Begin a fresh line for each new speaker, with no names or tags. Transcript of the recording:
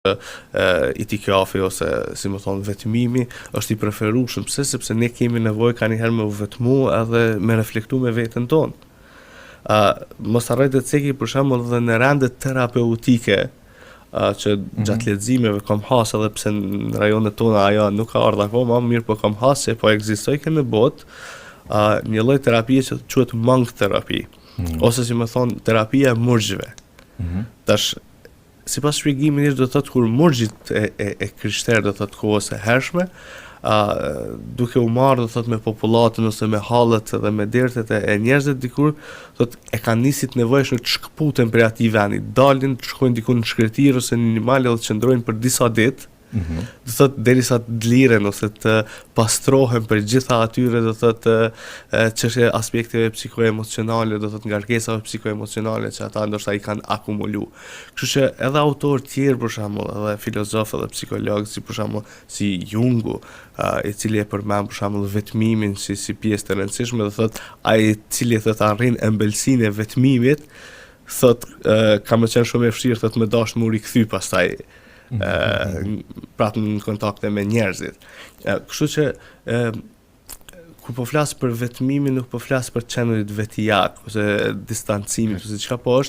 itikafi ose si më thonë vetmimi është i preferueshëm sepse ne kemi nevojë kanjëherë me u vetmu edhe me reflektu me veten tonë. Mos harroj të ceki për shembull edhe në rande terapeutike që gjatë leximeve kam has edhe pse në rajonet tona ajo nuk ka ardhur akoma, mirë po kam has se po ekzistoj në botë një lloj terapie që quhet monk terapi, ose si më thon terapia e murgjve. Tash sipas shpjegimit do thotë kur murgjit e krishterë do thotë kohës së hershme, duke u marrë do thotë me popullatën ose me hallet dhe me dertet e njerëzve dikur, thotë e kanë nisit nevojshëm të shkputen prej atij vendi, dalin të shkojnë diku në shkretir ose në një mal dhe të qëndrojnë për disa ditë. Do thotë derisa të dliren ose të pastrohen për gjitha atyre do thotë çështje aspekteve psikoemocionale, do thotë ngarkesave psikoemocionale që ata ndoshta i kanë akumulu. Kështu që edhe autorë tjerë për shembull, edhe filozofë edhe psikologë si për shembull si Jungu, i cili e përmend për shembull vetmimin si pjesë të rëndësishme, do thotë ai i cili thotë arrin ëmbëlsinë e vetmimit, thotë ka më qenë shumë e vështirë thotë me dash më rikthy pastaj pratë në kontakte me njerëzit. Kështu që kur po flas për vetmimin, nuk po flas për çëndrit vetijak ose distancimit ose çka po është,